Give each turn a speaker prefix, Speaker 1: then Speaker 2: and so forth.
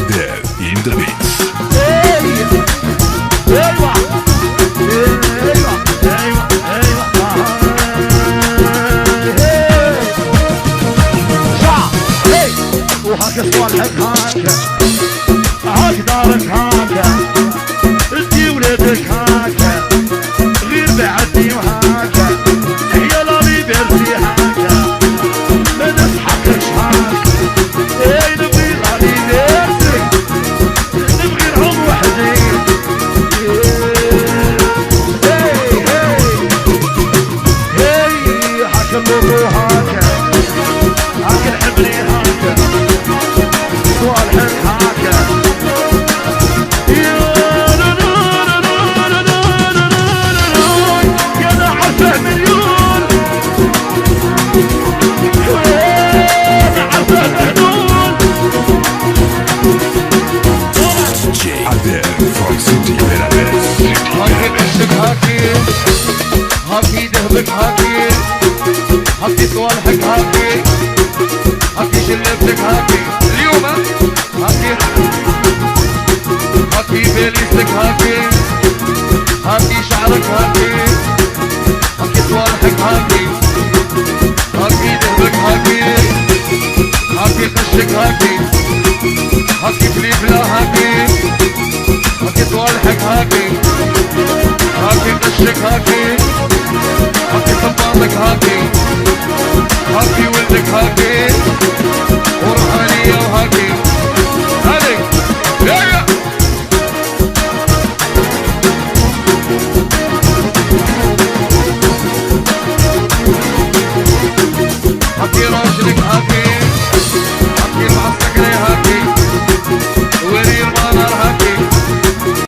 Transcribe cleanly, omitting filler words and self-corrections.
Speaker 1: Adele in the mix.
Speaker 2: ايوه ايوه ايوه شعب هي وهاك صالحك هاك هاك دارك هاك انتي ولادك هاك غير بعدي وهاك هي لالي بيرتي هاك ما نسحقش هاك اي نبغي لالي بيرتي نبغي نعوم وحدي اللوبو هاكا هاكا الحبلي هاكا صالحك هاكا يا انا عارفه مليون انا عارفه مليون
Speaker 1: Adele from City Veranes.
Speaker 2: هاكي بشك هاكي هاكي دهبك هاكي هاكي صوالحك هاكي هاكي شلبتك هاكي اليوم هاكي هاكي بيليستك هاكي هاكي شعرك هاكي هاكي صوالحك هاكي هاكي دهبك هاكي هاكي خشك هاكي هاكي فليفلا هاكي هاكي صوالحك هاكي هاكي خشك هاكي هاكي صباطك هاكي هاكي ولدك هاكي